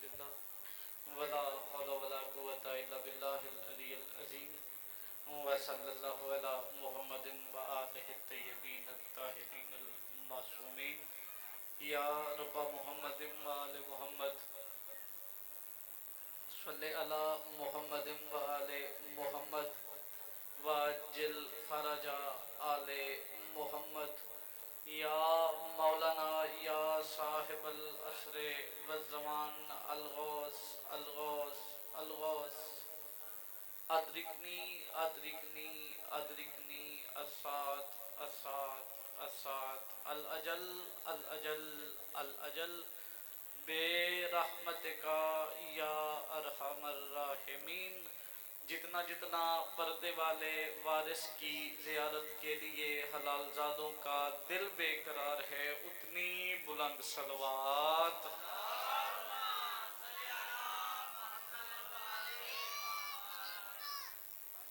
للہ ولا حول ولا قوة الا باللہ العلی العظیم وصلی اللہ علی محمد وآلہ الطیبین الطاہرین المعصومین یا رب محمد وآل محمد صلی علی محمد وآل محمد واجل فرج آل محمد یا مولانا یا صاحب العصر والزمان الغوث الغوث الغوث ادرکنی ادرکنی ادرکنی الساعة الساعة الساعة الاجل الاجل الاجل بے رحمتک یا ارحم الراحمین۔ جتنا جتنا پردے والے وارث کی زیارت کے لیے حلال زادوں کا دل بے قرار ہے اتنی بلند صلوات۔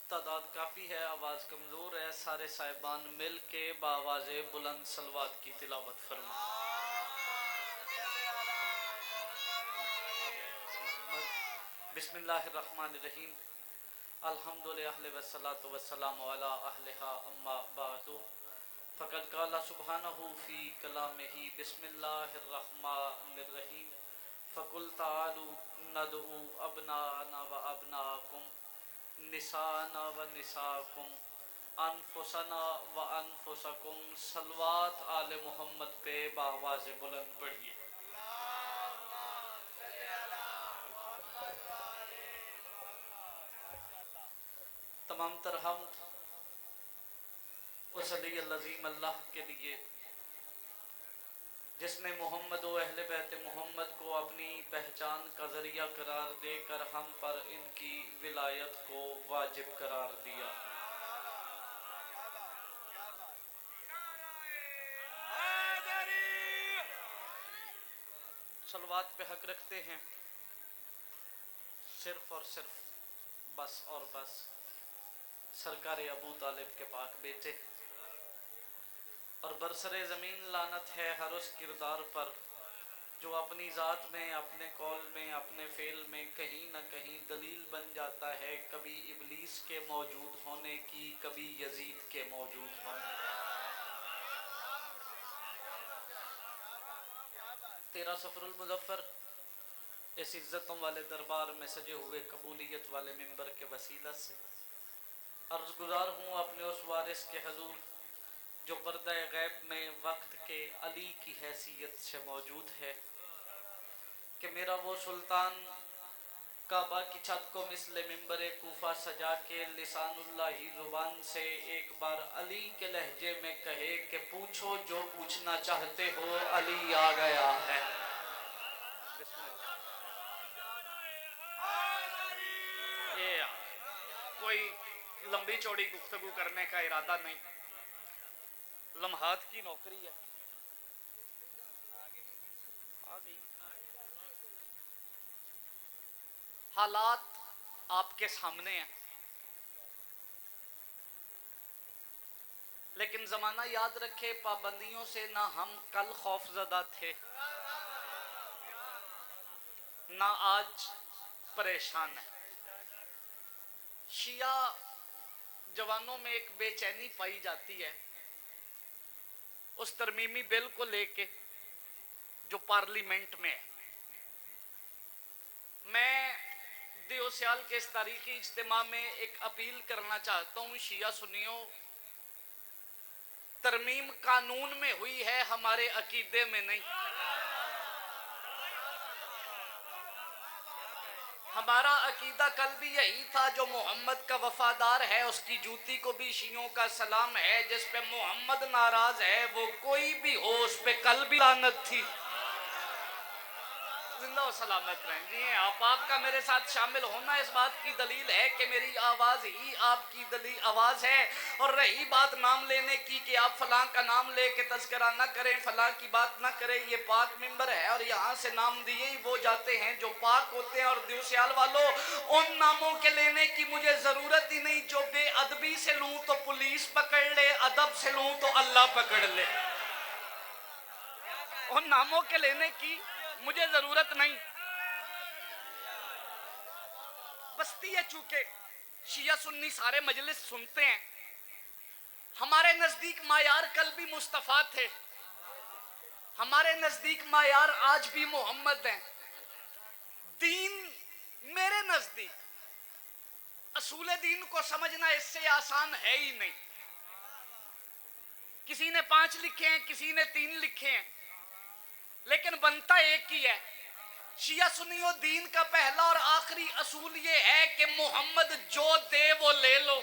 تعداد کافی ہے، آواز کمزور ہے، سارے صاحبان مل کے بآواز بلند صلوات کی تلاوت فرمائیں۔ بسم اللہ الرحمن الرحیم۔ الحمد للہ والصلاة والسلام علی اہلہا اما بعد فقد قال سبحانہ فی کلامہ بسم اللہ الرحمن الرحیم فقل تعالوا ندعو ابناءنا و ابناءکم نساءنا و نساءکم انفسنا و انفسکم۔ صلوات آل محمد پہ بآواز بلند پڑھیے۔ تمام تر حمد اس علی العظیم اللہ کے لیے جس نے محمد و اہل بیت محمد کو اپنی پہچان کا ذریعہ قرار دے کر ہم پر ان کی ولایت کو واجب قرار دیا۔ صلوات پہ حق رکھتے ہیں صرف اور صرف بس اور بس سرکار ابو طالب کے پاک بیٹے، اور برسر زمین لعنت ہے ہر اس کردار پر جو اپنی ذات میں، اپنے قول میں، اپنے فعل میں کہیں نہ کہیں دلیل بن جاتا ہے، کبھی ابلیس کے موجود ہونے کی، کبھی یزید کے موجود ہونے کی۔ 13 صفر المظفر اس عزتوں والے دربار میں سجے ہوئے قبولیت والے منبر کے وسیلہ سے عرض گزار ہوں اپنے اس وارث کے حضور جو پردہ غیب میں وقت کے علی کی حیثیت سے موجود ہے کہ میرا وہ سلطان کعبہ کی چھت کو مثل منبر کوفہ سجا کے لسان اللہ ہی زبان سے ایک بار علی کے لہجے میں کہے کہ پوچھو جو پوچھنا چاہتے ہو علی آ گیا ہے۔ بسم اللہ۔ یہ کوئی لمبی چوڑی گفتگو کرنے کا ارادہ نہیں، لمحات کی نوکری ہے۔ حالات آپ کے سامنے ہیں، لیکن زمانہ یاد رکھے پابندیوں سے نہ ہم کل خوف زدہ تھے نہ آج پریشان ہیں۔ شیعہ جوانوں میں ایک بے چینی پائی جاتی ہے اس ترمیمی بل کو لے کے جو پارلیمنٹ میں ہے۔ میں دیو سیال کے اس تاریخی اجتماع میں ایک اپیل کرنا چاہتا ہوں، شیعہ سنیوں، ترمیم قانون میں ہوئی ہے، ہمارے عقیدے میں نہیں۔ ہمارا عقیدہ کل بھی یہی تھا، جو محمد کا وفادار ہے اس کی جوتی کو بھی شیعوں کا سلام ہے، جس پہ محمد ناراض ہے وہ کوئی بھی ہو اس پہ کل بھی لعنت تھی۔ زندہ و سلامت رہیں۔ جی آپ کا میرے ساتھ شامل ہونا اس بات کی دلیل ہے کہ میری آواز ہی آپ کی آواز ہے، اور رہی بات نام لینے کی کہ آپ فلاں کا نام لے کے تذکرہ نہ کریں، فلاں کی بات نہ کریں، یہ پاک منبر ہے اور یہاں سے نام دیے ہی وہ جاتے ہیں جو پاک ہوتے ہیں، اور دیو سیال والوں ان ناموں کے لینے کی مجھے ضرورت ہی نہیں، جو بے ادبی سے لوں تو پولیس پکڑ لے، ادب سے لوں تو اللہ پکڑ لے۔ ان ناموں کے لینے کی مجھے ضرورت نہیں۔ پستی ہے، چونکہ شیعہ سنی سارے مجلس سنتے ہیں. ہمارے نزدیک معیار کل بھی مصطفیٰ تھے، ہمارے نزدیک معیار آج بھی محمد ہیں. دین میرے نزدیک اصول دین کو سمجھنا اس سے آسان ہے ہی نہیں. کسی نے 5 لکھے ہیں، کسی نے 3 لکھے ہیں، لیکن بنتا ایک ہی ہے. شیعہ سنیوں، دین کا پہلا اور آخری اصول یہ ہے کہ محمد جو دے وہ لے لو.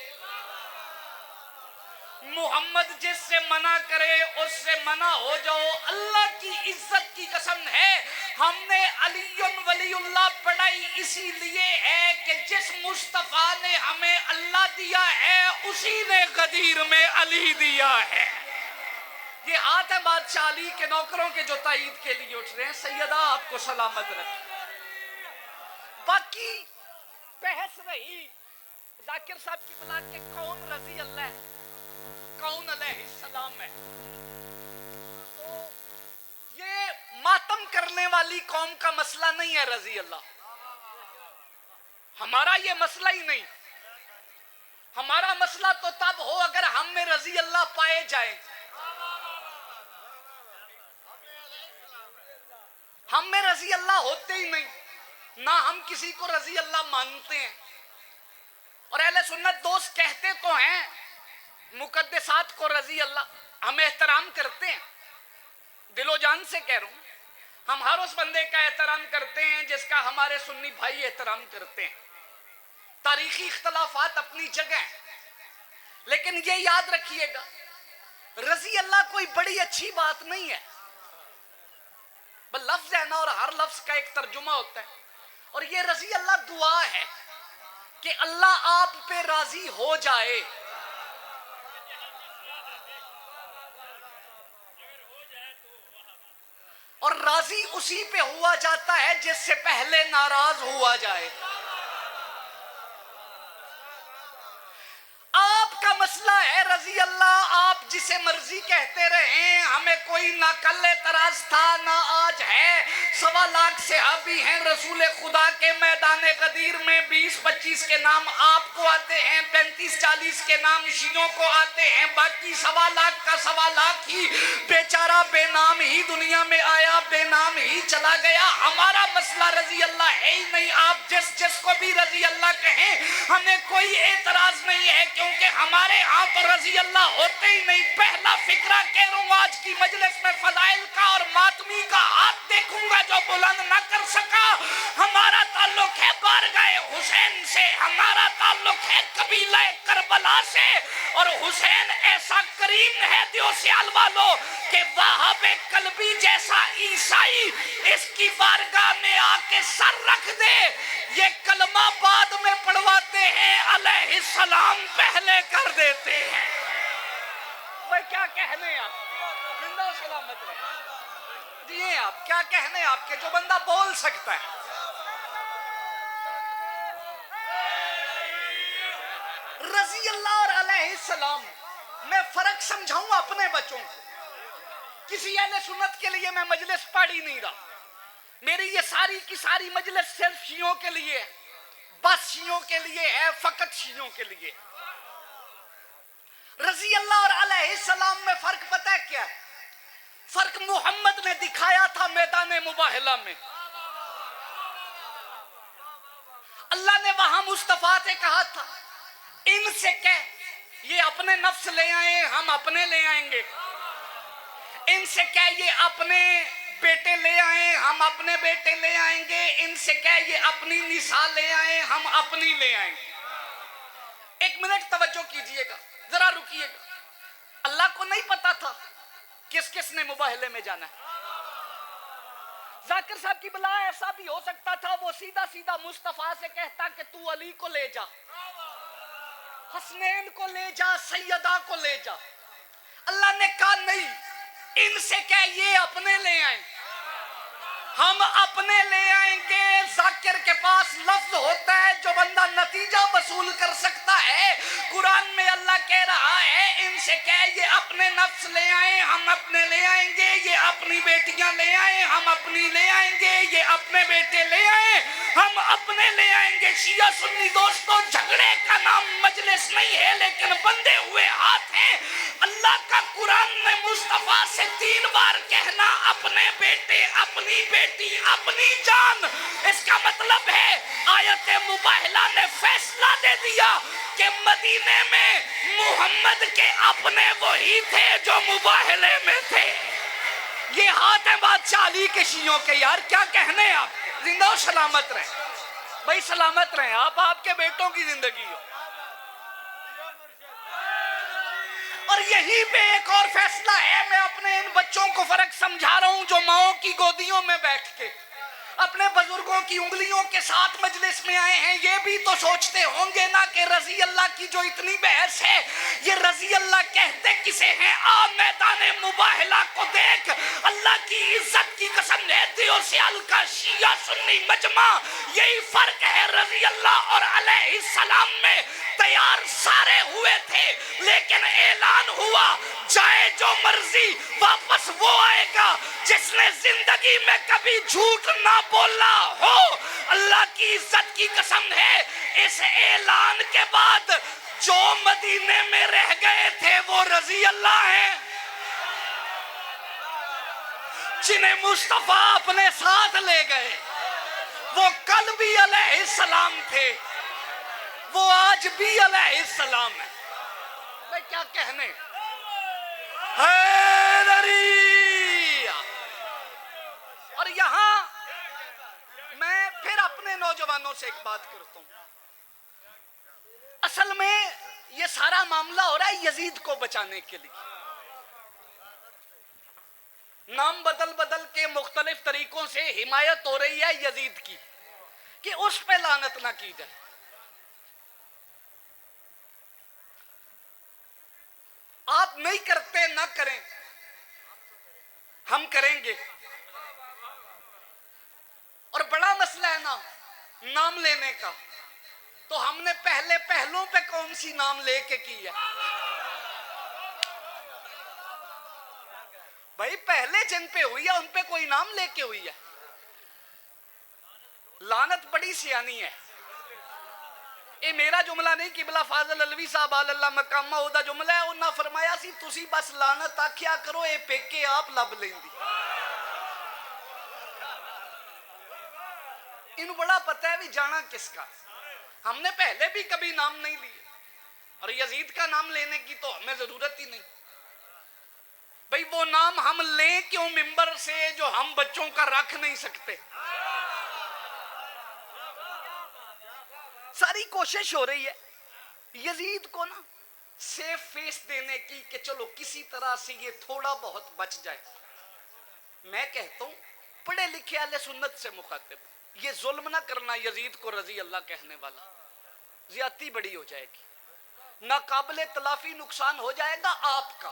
محمد جس سے منع کرے اس سے منع ہو جاؤ. اللہ کی عزت کی قسم ہے، ہم نے علی ولی اللہ پڑھائی اسی لیے ہے کہ جس مصطفیٰ نے ہمیں اللہ دیا ہے اسی نے غدیر میں علی دیا ہے. یہ ہاتھ ہے بادشاہ علی کے نوکروں کے جو تائید کے لیے اٹھ رہے ہیں. سیدہ آپ کو سلامت رکھے. باقی بحث رہی ذاکر صاحب کی بلا کہ کون رضی اللہ ہے، کون علیہ السلام ہے. تو یہ ماتم کرنے والی قوم کا مسئلہ نہیں ہے رضی اللہ. ہمارا یہ مسئلہ ہی نہیں. ہمارا مسئلہ تو تب ہو اگر ہم میں رضی اللہ پائے جائیں. ہم میں رضی اللہ ہوتے ہی نہیں، نہ ہم کسی کو رضی اللہ مانتے ہیں. اور اہل سنت دوست کہتے تو ہیں مقدسات کو رضی اللہ، ہم احترام کرتے ہیں. دل و جان سے کہہ رہا ہوں، ہم ہر اس بندے کا احترام کرتے ہیں جس کا ہمارے سنی بھائی احترام کرتے ہیں. تاریخی اختلافات اپنی جگہ ہیں، لیکن یہ یاد رکھیے گا رضی اللہ کوئی بڑی اچھی بات نہیں ہے. بس لفظ ہے نا، اور ہر لفظ کا ایک ترجمہ ہوتا ہے. اور یہ رضی اللہ دعا ہے کہ اللہ آپ پہ راضی ہو جائے. اور راضی اسی پہ ہوا جاتا ہے جس سے پہلے ناراض ہوا جائے. آپ کا مسئلہ ہے رضی اللہ، آپ جسے مرضی کہتے رہیں، ہمیں کوئی نہ کل اعتراض تھا نہ آج ہے. 1.25 لاکھ صحابی ہیں رسول خدا کے میدان غدیر میں. 20-25 کے نام آپ کو آتے ہیں، 35-40 کے نام شیعوں کو آتے ہیں. باقی 1.25 لاکھ کا 1.25 لاکھ ہی بیچارہ بے نام ہی دنیا میں آیا، بے نام ہی چلا گیا. ہمارا مسئلہ رضی اللہ ہے ہی نہیں. آپ جس کو بھی رضی اللہ کہیں ہمیں کوئی اعتراض نہیں ہے، کیونکہ ہمارے ہاں تو رضی اللہ ہوتے ہی نہیں. پہلا فکرہ کہہ رہا ہوں آج کی مجلس میں فضائل کا اور ماتمی کا ہاتھ دیکھوں گا جو بلند نہ کر سکا. ہمارا تعلق ہے بارگاہ حسین سے، ہمارا تعلق ہے قبیلہ کربلا سے. اور حسین ایسا کریم ہے دیو سیال والو کہ وہاب قلبی جیسا عیسائی اس کی بارگاہ میں آ کے سر رکھ دے. یہ کلمہ بعد میں پڑھواتے ہیں، علیہ السلام پہلے کر دیتے ہیں. وہ کیا کہنے آپ، زندہ و سلامت رہے دیئے. آپ کیا کہنے آپ کے جو بندہ بول سکتا ہے. رضی اللہ اور علیہ السلام میں فرق سمجھاؤں اپنے بچوں کو. کسی اہل سنت کے لیے میں مجلس پڑھ ہی نہیں رہا. میری یہ ساری کی ساری مجلس صرف شیعوں کے لیے ہے، بس شیعوں کے لیے ہے، فقط شیعوں کے لیے. رضی اللہ اور علیہ السلام میں فرق پتہ ہے کیا ہے؟ فرق محمد نے دکھایا تھا میدان مباہلہ میں. اللہ نے وہاں مصطفیٰ سے کہا تھا ان سے کہہ یہ اپنے نفس لے آئیں، ہم اپنے لے آئیں گے. ان سے کہہ یہ اپنے بیٹے لے آئیں، ہم اپنے بیٹے لے آئیں گے. ان سے کہہ یہ اپنی نساء لے آئیں، ہم اپنی لے آئیں گے. 1 منٹ توجہ کیجئے گا، ذرا رکیے گا. اللہ کو نہیں پتا تھا کس کس نے مباہلے میں جانا ہے. ذاکر صاحب کی بلا ایسا بھی ہو سکتا تھا وہ سیدھا سیدھا مصطفیٰ سے کہتا کہ تو علی کو لے جا، حسنین کو لے جا، سیدہ کو لے جا. اللہ نے کہا نہیں، ان سے کہہ یہ اپنے لے آئیں، ہم اپنے لے آئیں گے. ذاکر کے پاس لفظ ہوتا ہے جو بندہ نتیجہ وصول کر سکتا ہے. قرآن میں اللہ کہہ رہا ہے ان سے کہے یہ اپنے نفس لے آئیں ہم اپنے لے آئیں گے, یہ اپنی بیٹیاں لے آئیں ہم اپنی لے آئیں گے, یہ اپنے بیٹے لے آئیں ہم اپنے لے آئیں گے. شیعہ سنی دوستو, جھگڑے کا نام مجلس نہیں ہے لیکن بندے ہوئے ہاتھ ہیں. اللہ کا قرآن میں مصطفیٰ سے 3 بار کہنا اپنے بیٹے, اپنی بیٹی, اپنی جان, اس کا مطلب ہے آیت مباہلہ نے فیصلہ دے دیا کہ مدینے میں محمد کے اپنے وہی تھے جو مباہلے میں تھے. یہ ہاتھ ہیں بادشاہ علی کے شیعوں کے. یار کیا کہنے ہیں آپ, زندہ و سلامت رہیں بھائی, سلامت رہیں آپ کے بیٹوں کی زندگی ہو. اور یہی پہ ایک اور فیصلہ ہے. میں اپنے ان بچوں کو فرق سمجھا رہا ہوں جو ماؤں کی گودیوں میں بیٹھ کے اپنے بزرگوں کی انگلیوں کے ساتھ مجلس میں آئے ہیں. یہ بھی تو سوچتے ہوں گے نا کہ رضی اللہ کی جو اتنی بحث ہے, یہ رضی اللہ کہتے کسے ہیں؟ آ میدان مباہلہ کو دیکھ, اللہ کی عزت کی قسم ہے, دیو سیال کا شیعہ سنی مجمع, یہی فرق ہے. رضی اللہ اور علیہ السلام میں تیار سارے ہوئے تھے لیکن اعلان ہوا جائے جو مرضی, واپس وہ آئے گا جس نے زندگی میں کبھی جھوٹ نہ بولا ہو. اللہ کی عزت کی قسم ہے, اس اعلان کے بعد جو مدینے میں رہ گئے تھے وہ رضی اللہ ہیں جنہیں مصطفیٰ اپنے ساتھ لے گئے. وہ کل بھی علیہ السلام تھے, وہ آج بھی علیہ السلام ہے. میں کیا کہنے, حیدری. اور یہاں میں پھر اپنے نوجوانوں سے ایک بات کرتا ہوں. اصل میں یہ سارا معاملہ ہو رہا ہے یزید کو بچانے کے لیے. نام بدل بدل کے مختلف طریقوں سے حمایت ہو رہی ہے یزید کی کہ اس پہ لعنت نہ کی جائے. آپ نہیں کرتے نہ کریں, ہم کریں گے. اور بڑا مسئلہ ہے نا نام لینے کا, تو ہم نے پہلے پہلوں پہ کون سی نام لے کے کی ہے بھائی؟ پہلے جن پہ ہوئی ہے ان پہ کوئی نام لے کے ہوئی ہے. لعنت بڑی سیانی ہے. یہ میرا جملہ نہیں, قبلہ فاضل الوی صاحب آل اللہ مقامہ دا جملہ ہے. انہاں فرمایا سی تسی بس لعنت آکھیا کرو, اے پیکے آپ لب لیندی. انہوں بڑا پتہ ہے بھی جانا کس کا. ہم نے پہلے بھی کبھی نام نہیں لیے, اور یزید کا نام لینے کی تو ہمیں ضرورت ہی نہیں. بھئی وہ نام ہم لیں کیوں ممبر سے جو ہم بچوں کا رکھ نہیں سکتے؟ ساری کوشش ہو رہی ہے یزید کو نا سیف فیس دینے کی کہ چلو کسی طرح سے یہ تھوڑا بہت بچ جائے. میں کہتا ہوں پڑھے لکھے اہل سنت سے مخاطب, یہ ظلم نہ کرنا یزید کو رضی اللہ کہنے والا, زیادتی بڑی ہو جائے گی, ناقابل تلافی نقصان ہو جائے گا آپ کا,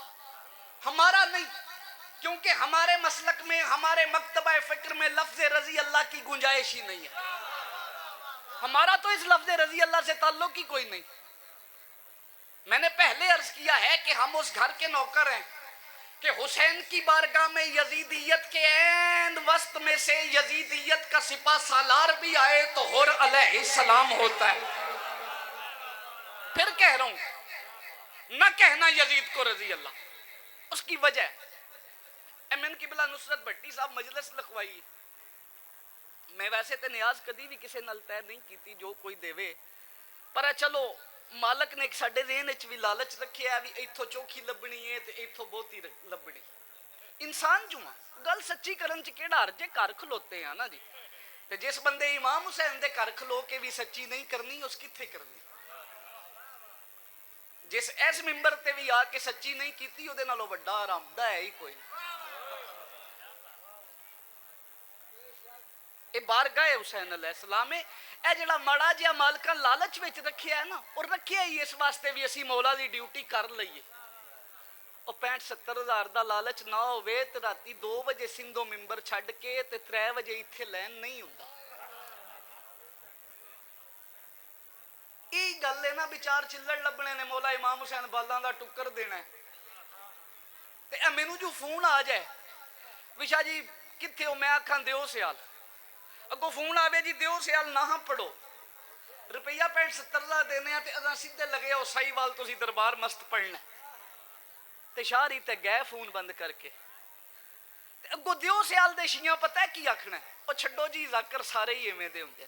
ہمارا نہیں. کیونکہ ہمارے مسلک میں, ہمارے مکتبہ فکر میں لفظ رضی اللہ کی گنجائش ہی نہیں ہے. ہمارا تو اس لفظ رضی اللہ سے تعلق ہی کوئی نہیں. میں نے پہلے عرض کیا ہے کہ ہم اس گھر کے نوکر ہیں کہ حسین کی بارگاہ میں یزیدیت کے عین وسط میں سے یزیدیت کا سپہ سالار بھی آئے تو حر علیہ السلام ہوتا ہے. پھر کہہ رہا ہوں نہ کہنا یزید کو رضی اللہ. اس کی وجہ امین قبلہ نصرت بھٹی صاحب مجلس لکھوائی. میں ویسے تے نیاز کدی بھی کسے نال طے نہیں کیتی جو کوئی دیوے, پر چلو مالک نے ایک ساڈے ذہن وچ بھی لالچ رکھیا ہے بھی ایتھوں چوکھی لبنی ہے تے ایتھوں بہتی لبنی. انسان جو گل سچی کرن چ کیڑا حرج ہے, گھر کھلوتے ہیں نا جی. تے جس بندے امام حسین دے گھر کھلو کے بھی سچی نہیں کرنی, اس کتھے کرنی؟ جس ایس ممبر تے بھی آ کے سچی نہیں کیتی او دے نالوں بڑا آرامدہ ہے ہی کوئی نہیں. اے بارگاہ حسین علیہ السلام ہے. اے جڑا ماڑا جہا مالکاں لالچ وچ رکھیا ہے نا, اور رکھیا ہی اس واسطے بھی اسی مولا دی ڈیوٹی کر لئیے. اور 65-70 ہزار دا لالچ نہ ہوئے تے راتی 2 بجے سندھوں ممبر چھڈ کے تے 3 بجے ایتھے لین نہیں ہوندا. ای گل ہے نا, بچار چلڑ لبنے نے مولا امام حسین بالاں دا ٹکر دینا ہے. ਤੇ ਮੈਨੂੰ ਜੋ ਫੋਨ ਆ ਜਾਏ ਵਿਸ਼ਾ ਜੀ ਕਿੱਥੇ ਹੋ, ਮੈਂ ਆਖਾਂ ਦਿਓ ਸਿਆਲ, ਅੱਗੋਂ ਫੋਨ ਆਵੇ ਜੀ ਦਿਓ ਸਿਆਲ ਨਾ ਪੜੋ, ਰੁਪਈਆ 65-70 ਦਾ ਦੇਣੇ ਆ ਤੇ ਅਸਾਂ ਸਿੱਧੇ ਲਗੇ ਹੋ ਸਾਈਵਾਲ ਤੁਸੀਂ ਦਰਬਾਰ ਮਸਤ ਪੜਨਾ ਤੇ ਸ਼ਾਹਰੀ ਤੇ ਗਏ ਫੋਨ ਬੰਦ ਕਰਕੇ ਤੇ ਅੱਗੋਂ ਦਿਓ ਸਿਆਲ ਦੇ ਸ਼ੀਆਂ ਪਤਾ ਕੀ ਆਖਣਾ, ਉਹ ਛੱਡੋ ਜੀ ਜ਼ਾਕਰ ਸਾਰੇ ਹੀ ਐਵੇਂ ਦੇ ਹੁੰਦੇ,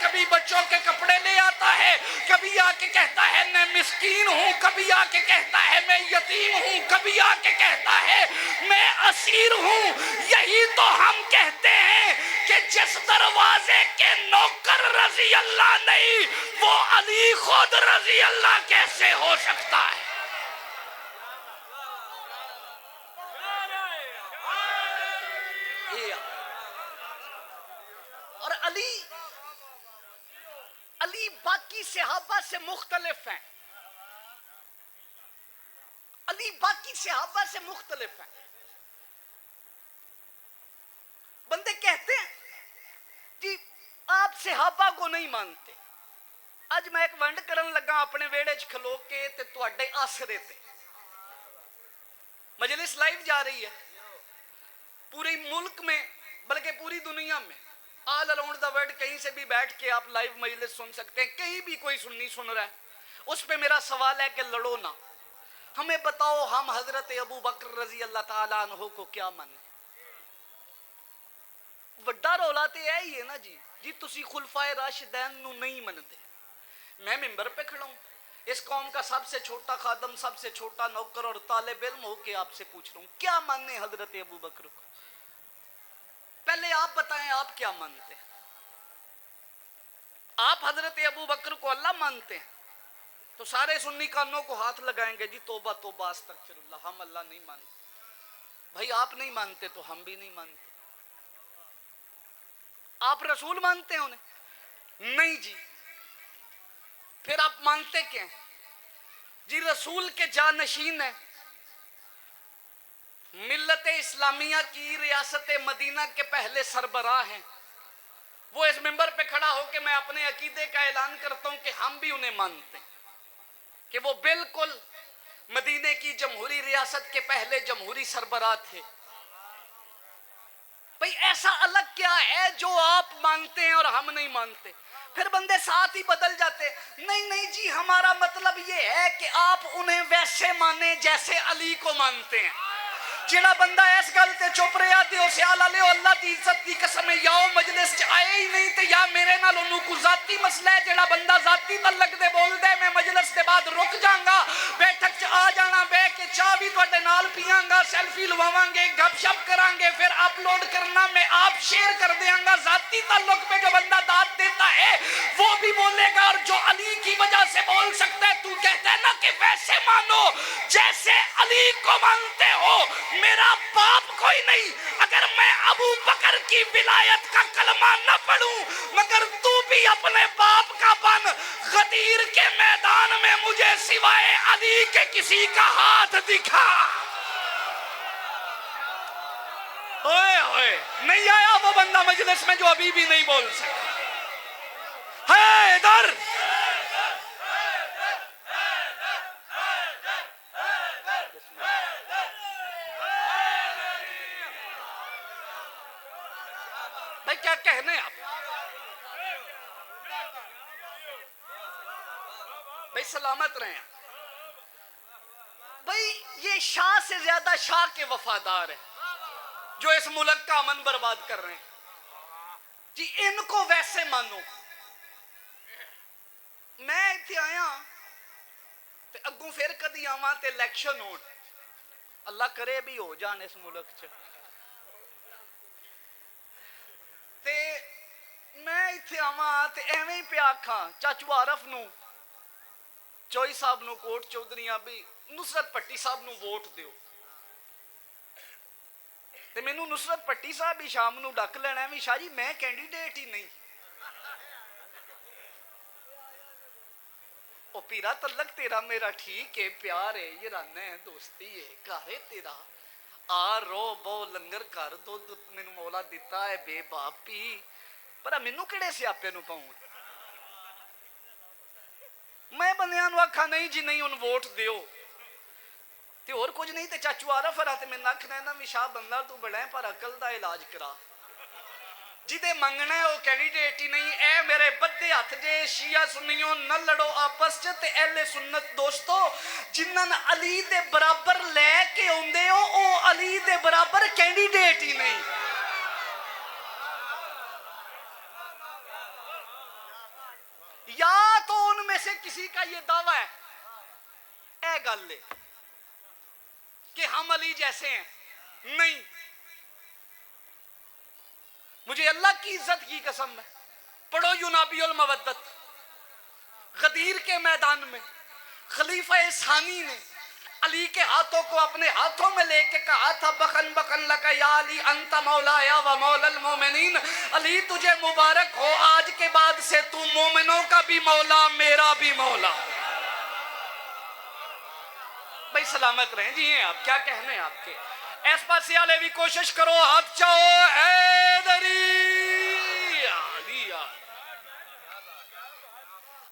کبھی بچوں کے کپڑے لے آتا ہے, کبھی آ کے کہتا ہے میں مسکین ہوں, کبھی آ کے کہتا ہے میں یتیم ہوں, کبھی آ کے کہتا ہے میں اسیر ہوں. یہی تو ہم کہتے ہیں کہ جس دروازے کے نوکر رضی اللہ نہیں, وہ علی خود رضی اللہ کیسے ہو سکتا ہے؟ اور علی باقی صحابہ سے مختلف ہیں. علی باقی صحابہ سے مختلف ہیں. بندے کہتے ہیں کہ آپ صحابہ کو نہیں مانتے. اج میں ایک ونڈ کرن لگا اپنے ویڑے چ کھلو کے تے تواڈے آسرے تے. مجلس لائیو جا رہی ہے پورے ملک میں بلکہ پوری دنیا میں. آل اراؤنڈ دا ورلڈ کہیں سے بھی بیٹھ کے آپ لائیو مجلس سن سکتے ہیں. کہیں بھی کوئی سنی سن رہا ہے, اس پہ میرا سوال ہے کہ لڑو نہ. ہمیں بتاؤ ہم حضرت ابو بکر رضی اللہ تعالیٰ عنہ کو کیا مانیں؟ وڈا رولا تے ہے ہی ہے نا جی. جی تسی خلفائے راشدین نو نہیں منتے. میں ممبر پہ کھڑا ہوں, اس قوم کا سب سے چھوٹا خادم, سب سے چھوٹا نوکر اور طالب علم ہو کے آپ سے پوچھ رہا ہوں کیا ماننے حضرت ابو بکر کو؟ پہلے آپ بتائیں آپ کیا مانتے ہیں؟ آپ حضرت ابو بکر کو اللہ مانتے ہیں تو سارے سنی کانوں کو ہاتھ لگائیں گے جی توبہ توبہ استغفر اللہ, ہم اللہ نہیں مانتے. بھائی آپ نہیں مانتے تو ہم بھی نہیں مانتے. آپ رسول مانتے ہیں انہیں؟ نہیں جی. پھر آپ مانتے کیا ہیں؟ جی رسول کے جانشین ہیں, ملت اسلامیہ کی ریاست مدینہ کے پہلے سربراہ ہیں. وہ اس منبر پہ کھڑا ہو کے میں اپنے عقیدے کا اعلان کرتا ہوں کہ ہم بھی انہیں مانتے ہیں کہ وہ بالکل مدینے کی جمہوری ریاست کے پہلے جمہوری سربراہ تھے. بھئی ایسا الگ کیا ہے جو آپ مانتے ہیں اور ہم نہیں مانتے؟ پھر بندے ساتھ ہی بدل جاتے. نہیں جی ہمارا مطلب یہ ہے کہ آپ انہیں ویسے مانیں جیسے علی کو مانتے ہیں. جڑا بندہ اس گل تے چپ رہا تے او سیال لے اللہ دی عزت دی قسم یا مجلس چ آئے ہی نہیں تے یا میرے نال انہوں کو ذاتی مسئلہ ہے. جڑا بندہ ذاتی تعلق دے بول دے میں مجلس دے بعد رک جاؤں گا, بیٹھک چ آ جانا, بے کے چاہ بھی تواڈے نال پیاں گا, سیلفی لواواں گے, گپ شپ کران گے, پھر اپلوڈ کرنا میں آپ شیئر کر دیاں گا. ذاتی تعلق پہ جو بندہ داد دیتا ہے وہ بھی بولے گا, اور جو علی کی وجہ سے بول سکتا ہے تو کہتا ہے نا کہ ویسے مانو جیسے علی کو مانتے ہو. میرا باپ کوئی نہیں, اگر میں ابو بکر کی ولایت کا کلمہ نہ پڑھوں مگر تو بھی اپنے باپ کا بن. غدیر کے میدان میں مجھے سوائے علی کے کسی کا ہاتھ دکھا. اوئے نہیں آیا وہ بندہ مجلس میں جو ابھی بھی نہیں بول سکتا. حیدر بھائی کیا کہنے آپ؟ بھائی سلامت رہیں. بھائی یہ شاہ سے زیادہ شاہ کے وفادار ہیں جو اس ملک کا امن برباد کر رہے ہیں. جی ان کو ویسے مانو. میں اتنے آیا تے اگوں پھر کدی آواں تے الیکشن ہون, اللہ کرے بھی ہو جان اس ملک چ, تے میں اتنے آواں تے ایویں ہی پہ آکھاں چاچو عارف نو, چوئی صاحب نو, کوٹ چودھریاں بھی نصرت پٹی صاحب نو ووٹ دیو. تے مینوں نصرت پٹی صاحب ہی شام نو ڈک لینا بھی شاہ جی میں کینڈیڈیٹ ہی نہیں. او پیرا تلک تیرا میرا ٹھیک ہے, پیار ہے, یہ رانا ہے, دوستی ہے, گھر ہے تیرا, آ رو بو لنگر کر دو مینوں مولا دیتا ہے بے باپ پی, پر مینوں کیڑے سیاپے نو پاؤں. میں بندیاں نو آکھا نہیں جی نہیں ان ووٹ دیو تے اور کچھ نہیں تے چاچو عارف ہرا تے میں نکھنا ہے نا بھی شاہ بندہ تو بڑا ہے پر عقل دا علاج کرا. جدے منگنا ہے وہ کینڈیڈیٹ ہی نہیں. اے میرے بدے ہاتھ جے شیعہ سنیوں نہ لڑو آپس چ تے اہل سنت دوستو جنہاں علی دے برابر لے کے اوندے ہو او علی دے برابر کینڈیڈیٹ ہی نہیں. سے کسی کا یہ دعویٰ ہے اے گل لے کہ ہم علی جیسے ہیں, نہیں, مجھے اللہ کی عزت کی قسم ہے, پڑھو ینابی المودت, غدیر کے میدان میں خلیفہ ثانی نے علی کے ہاتھوں کو اپنے ہاتھوں میں لے کے کہا تھا بخن بخن لکا یا علی انت مولایا و مولا المومنین, علی تجھے مبارک ہو, آج کے بعد سے تو مومنوں کا بھی مولا میرا بھی مولا. بھائی سلامت رہیں, جی ہیں آپ, کیا کہنے ہیں آپ کے, ایس پاس سے آلے بھی کوشش کرو, ہاتھ چاہو حیدری علی.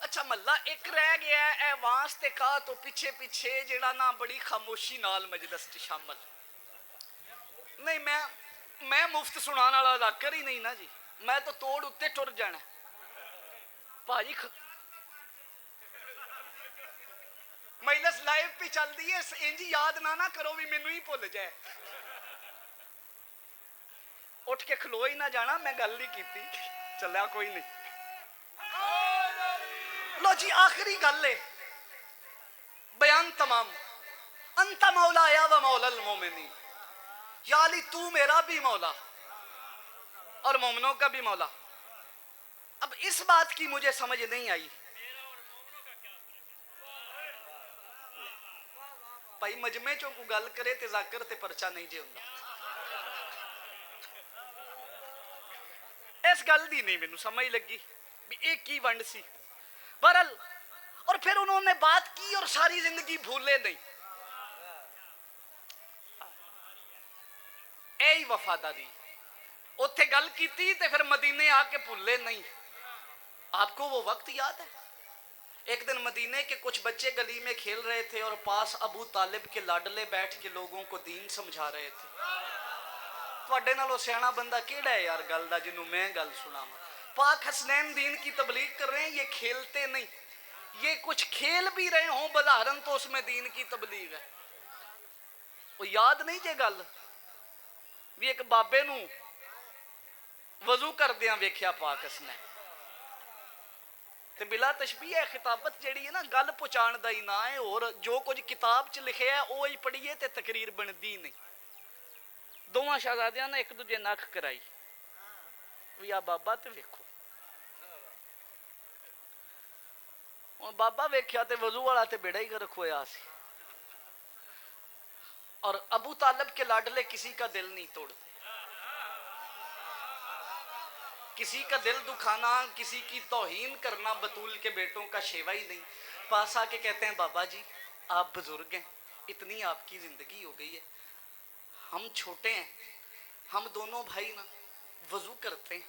اچھا ملہ ایک رہ گیا ہے اے واسطے کہا تو پیچھے پیچھے جڑا نا بڑی خاموشی نال مجلس شامل نہیں. میں مفت سنان والا ذاکر ہی نہیں نا جی, میں تو توڑ اتے ٹر جانا پاجی. مجلس لائیو پہ چل دی ہے, انجی یاد نہ کرو بھی مینوں ہی بھول جائے, اٹھ کے کھلو ہی نہ جانا, میں گل نہیں کیتی, چلیا کوئی نہیں. لو جی آخری گل ہے, بیان تمام. انت مولایا و مولا المومنین, یا علی تو میرا بھی مولا اور مومنوں کا بھی مولا. اب اس بات کی مجھے سمجھ نہیں آئی بھائی, مجمع چوں کو گل کرے تے ذاکر تے پرچہ نہیں جے ہوندا, اس گل دی نہیں مینوں سمجھ لگی بھی ایک کی ونڈ سی. بہرحال اور پھر انہوں نے بات کی اور ساری زندگی بھولے نہیں. اے ہی وفاداری, اتھے گل کی تھی تے پھر مدینے آ کے بھولے نہیں. آپ کو وہ وقت یاد ہے ایک دن مدینے کے کچھ بچے گلی میں کھیل رہے تھے اور پاس ابو طالب کے لاڈلے بیٹھ کے لوگوں کو دین سمجھا رہے تھے. تواڈے نالوں سیاںا بندہ کیڑا ہے یار گل دا جنوں میں گل سناواں. پاک حسنین دین کی تبلیغ کر رہے ہیں, یہ کھیلتے نہیں, یہ کچھ کھیل بھی رہے ہوں بظاہراً تو اس میں دین کی تبلیغ ہے. وہ یاد نہیں جے گل بھی ایک بابے نو وضو کردیاں ویکھیا پاک حسنین تے بلا تشبیہ خطابت جیڑی ہے نا گل پہنچان دا ہی نہ ہے, اور جو کچھ کتاب چ لکھیا ہے وہ ہی پڑھیے تے تقریر بندی نہیں. دوواں شہزادیاں نے ایک دوجے نکھ کرائی بھی آ بابا تے ویکھو, ہن بابا ویکھیا تے وضو والا تے بیڑا ہی گرک ہویا سی. اور ابو طالب کے لاڈلے کسی کا دل نہیں توڑتے, کسی کا دل دکھانا, کسی کی توہین کرنا بطول کے بیٹوں کا شیوا ہی نہیں. پاس آ کے کہتے ہیں بابا جی آپ بزرگ ہیں, اتنی آپ کی زندگی ہو گئی ہے, ہم چھوٹے ہیں, ہم دونوں بھائی نا وضو کرتے ہیں,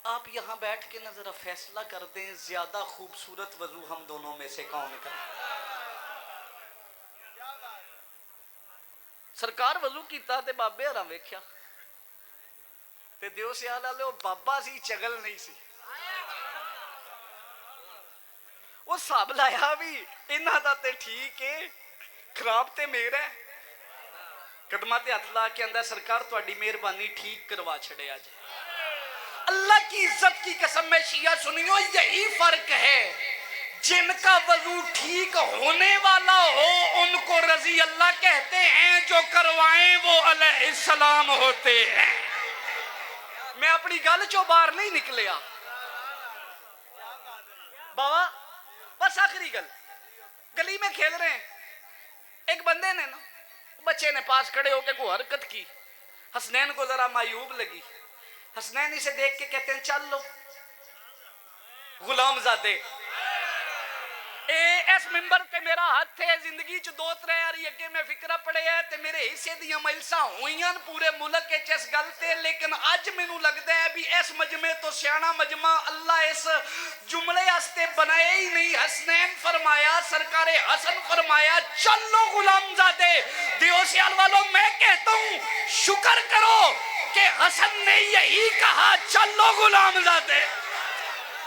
آپ یہاں بیٹھ کے نا ذرا فیصلہ کر دیں زیادہ خوبصورت وضو ہم دونوں میں سے کون کرے. سرکار وضو کیتا تے بابے ہراں ویکھیا تے دیو سیال والے وہ بابا سی چگل نہیں سی. وہ حساب لایا بھی انہاں دا تے ٹھیک ہے, خراب تے میرا ہے. قدماں تے ہاتھ لا کے اندر سرکار تہاڈی مہربانی ٹھیک کروا چھڑیا جائے. اللہ کی عزت کی قسم میں شیعہ سنیو, یہی فرق ہے, جن کا وضو ٹھیک ہونے والا ہو ان کو رضی اللہ کہتے ہیں, جو کروائیں وہ علیہ السلام ہوتے ہیں. میں اپنی گل چو باہر نہیں نکلیا بابا, بس آخری گل. گلی میں کھیل رہے ہیں, ایک بندے نے نا بچے نے پاس کھڑے ہو کے کوئی حرکت کی, حسنین کو ذرا معیوب لگی. حسنین اسے دیکھ کے کہتے ہیں چل لو غلام زادے. اس ممبر تے میرا ہاتھ ہے, زندگی چ دو ترے یاری اگے میں فکرہ پڑے ہے تے میرے حصے دیاں مجلساں ہوئیاں پورے ملک وچ اس گل تے, لیکن اج مینوں لگدا ہے بھی اس مجمع تو سیاںا مجمع اللہ اس جملے واسطے بنائے ہی نہیں. حسنین فرمایا, سرکار حسن فرمایا چلو غلام زادے. دیو سیال والوں میں کہتا ہوں شکر کرو کہ حسن نے یہی کہا چلو غلام زادے.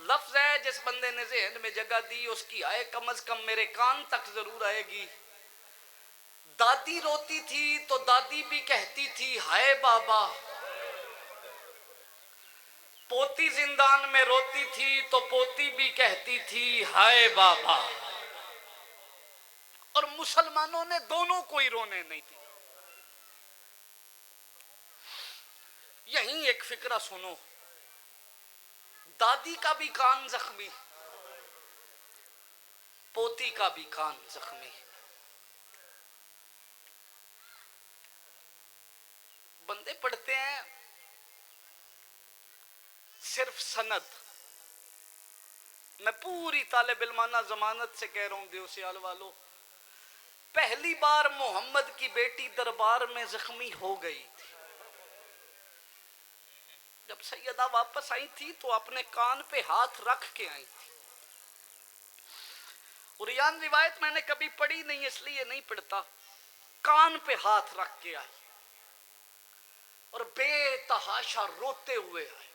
لفظ ہے جس بندے نے ذہن میں جگہ دی اس کی آئے کم از کم میرے کان تک ضرور آئے گی. دادی روتی تھی تو دادی بھی کہتی تھی ہائے بابا. پوتی زندان میں روتی تھی تو پوتی بھی کہتی تھی ہائے بابا. اور مسلمانوں نے دونوں کو ہی رونے نہیں دی. یہیں ایک فکرہ سنو. دادی کا بھی کان زخمی, پوتی کا بھی کان زخمی. بندے پڑھتے ہیں صرف سند. میں پوری طالب علمانہ ضمانت سے کہہ رہا ہوں دیو سیال والو, پہلی بار محمد کی بیٹی دربار میں زخمی ہو گئی تھی. جب سیدہ واپس آئی تھی تو اپنے کان پہ ہاتھ رکھ کے آئی تھی. اوریان روایت میں نے کبھی پڑھی نہیں اس لیے نہیں پڑھتا. کان پہ ہاتھ رکھ کے آئی اور بے تحاشا روتے ہوئے آئے.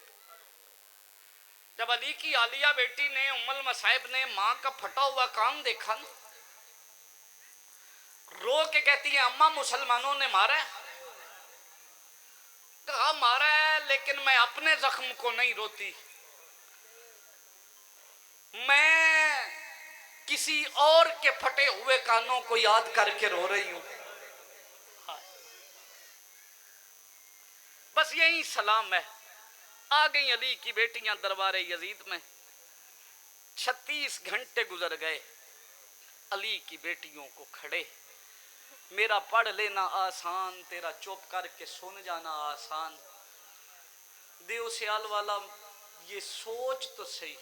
جب علی کی عالیہ بیٹی نے ام المصائب نے ماں کا پھٹا ہوا کان دیکھا نا, رو کے کہتی ہے اماں مسلمانوں نے مارا ہے. کہا مارا ہے لیکن میں اپنے زخم کو نہیں روتی, میں کسی اور کے پھٹے ہوئے کانوں کو یاد کر کے رو رہی ہوں. بس یہی سلام ہے. آ گئی علی کی بیٹیاں دربار یزید میں. 36 گھنٹے گزر گئے علی کی بیٹیوں کو کھڑے. میرا پڑھ لینا آسان, تیرا چپ کر کے سن جانا آسان. دیو سیال والا یہ سوچ تو صحیح,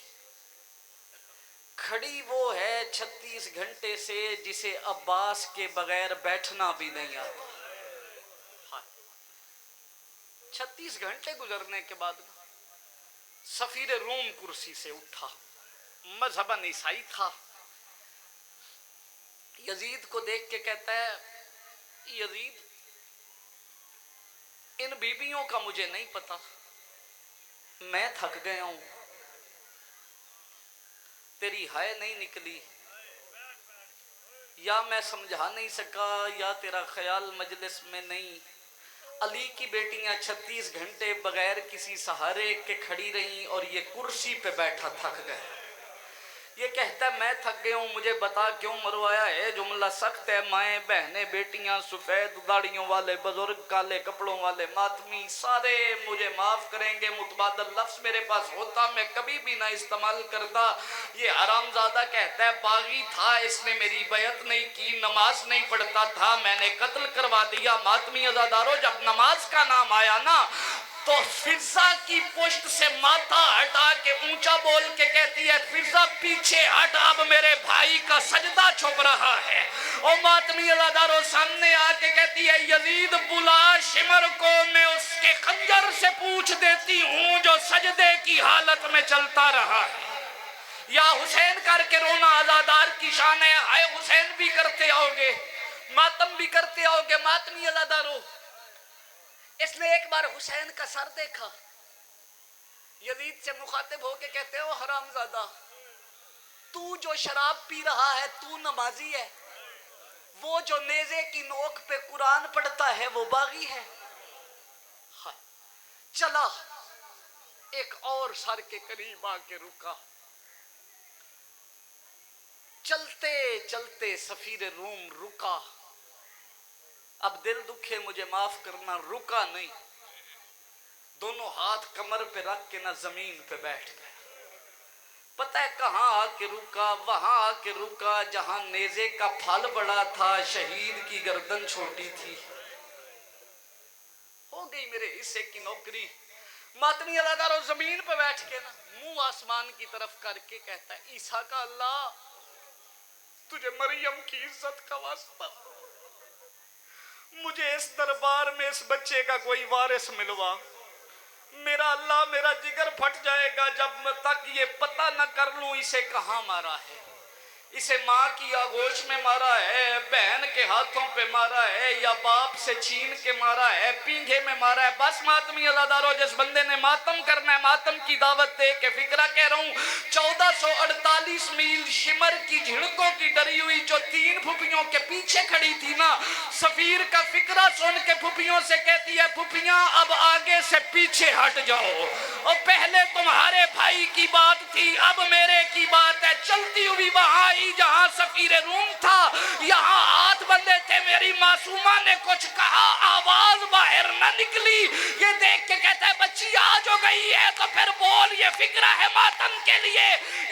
کھڑی وہ ہے 36 گھنٹے سے جسے عباس کے بغیر بیٹھنا بھی نہیں آتا. 36 گھنٹے گزرنے کے بعد سفیر روم کرسی سے اٹھا, مذہباً عیسائی تھا. یزید کو دیکھ کے کہتا ہے یزید ان بیویوں کا مجھے نہیں پتا, میں تھک گیا ہوں, تیری ہائے نہیں نکلی, یا میں سمجھا نہیں سکا یا تیرا خیال مجلس میں نہیں. علی کی بیٹیاں 36 گھنٹے بغیر کسی سہارے کے کھڑی رہیں اور یہ کرسی پہ بیٹھا تھک گئے. یہ کہتا ہے میں تھک گیا ہوں, مجھے بتا کیوں مروایا ہے. جملہ سخت ہے. مائیں بہنیں بیٹیاں سفید داڑیوں والے بزرگ کالے کپڑوں والے ماتمی سارے مجھے معاف کریں گے. متبادل لفظ میرے پاس ہوتا میں کبھی بھی نہ استعمال کرتا. یہ حرامزادہ کہتا ہے باغی تھا, اس نے میری بیعت نہیں کی, نماز نہیں پڑھتا تھا, میں نے قتل کروا دیا. ماتمی عزادارو جب نماز کا نام آیا نا تو فضا کی پشت سے ماتھا ہٹا کے اونچا بول کے کہتی ہے فضا پیچھے ہٹ, اب میرے بھائی کا سجدہ چھپ رہا ہے. اور ماتمی عزادارو سامنے آ کے کہتی ہے یزید بلا شمر کو, میں اس کے خنجر سے پوچھ دیتی ہوں جو سجدے کی حالت میں چلتا رہا ہے. یا حسین کر کے رونا عزادار کی شان ہے. ہائے حسین بھی کرتے آؤ گے, ماتم بھی کرتے آؤ گے. ماتمی عزادارو اس نے ایک بار حسین کا سر دیکھا, یزید سے مخاطب ہو کے کہتے ہو حرامزادہ تو جو شراب پی رہا ہے تو نمازی ہے, وہ جو نیزے کی نوک پہ قرآن پڑھتا ہے وہ باغی ہے. چلا ایک اور سر کے قریب آ کے رکا. چلتے چلتے سفیر روم رکا. اب دل دکھے مجھے معاف کرنا, رکا نہیں, دونوں ہاتھ کمر پہ رکھ کے نہ زمین پہ بیٹھ گئے. پتہ ہے کہاں آ کے رکا, وہاں آ کے رکا جہاں نیزے کا پھل بڑا تھا, شہید کی گردن چھوٹی تھی. ہو گئی میرے حصے کی نوکری. ماتمی عزادارو زمین پہ بیٹھ کے نا منہ آسمان کی طرف کر کے کہتا ہے عیسیٰ کا اللہ تجھے مریم کی عزت کا واسطہ, مجھے اس دربار میں اس بچے کا کوئی وارث ملوا. میرا اللہ میرا جگر پھٹ جائے گا جب تک یہ پتہ نہ کر لوں اسے کہاں مارا ہے. اسے ماں کی آغوش میں مارا ہے، بہن کے ہاتھوں پہ مارا ہے، یا باپ سے چھین کے مارا ہے، پینگھے میں مارا ہے. بس ماتمی عزادارو، جس بندے نے ماتم کرنا ہے ماتم کی دعوت دے کے. فکرہ کہہ رہا ہوں 1448 میل شمر کی جھڑکوں کی ڈری ہوئی جو 3 پھپھیوں کے پیچھے کھڑی تھی نا، سفیر کا فکرہ سن کے پھپھیوں سے کہتی ہے پھپھیاں اب آگے سے پیچھے ہٹ جاؤ، اور پہلے تمہارے بھائی کی بات تھی اب میرے کی بات ہے. چلتی ہوئی وہاں آئی جہاں سفیر روم تھا، یہاں ہاتھ بندے تھے. میری معصومہ نے کچھ کہا، آواز باہر نہ نکلی. یہ دیکھ کے کہتا ہے بچی آج ہو گئی ہے تو پھر بول، یہ فکرہ ہے ماتم کے لیے.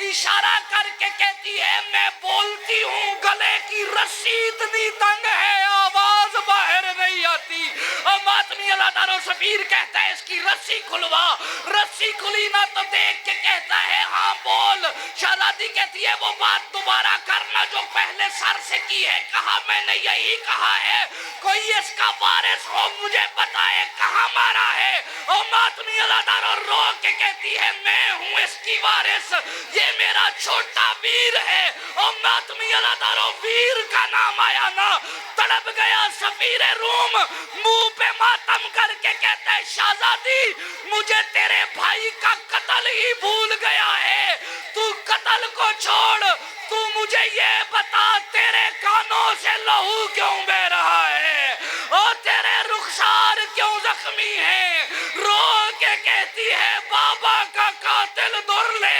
اشارہ کر کے کہتی ہے میں بولتی ہوں، گلے کی رسی اتنی تنگ ہے آواز باہر نہیں آتی. اور ماتمی عزادارو سفیر کہتا ہے اس کی رسی کھلوا. رسی کھلی نہ تو دیکھ کے کہتا ہے ہاں بول. شہزادی کہتی ہے وہ بات دوبارہ کرنا جو پہلے سر سے کی ہے. کہا میں نے یہی کہا ہے، کوئی اس کا وارث ہو مجھے بتائے کہاں مارا ہے. اور ماتمی عزادارو رو کے کہتی ہے میں ہوں اس کی وارث، یہ میرا چھوٹا ویر ہے. اور ماتمی عزادارو ویر کا نام آیا نا، تڑپ گیا سفیر روم. منہ پہ ماتم کر کے کہتا ہے شہزادی مجھے تیرے بھائی کا قتل ہی بھول گیا ہے. تو قتل کو چھوڑ، تو مجھے یہ بتا تیرے کانوں سے لہو کیوں بہ رہا ہے اور تیرے رخسار کیوں زخمی ہیں. رو کے کہتی ہے بابا کا قاتل در لے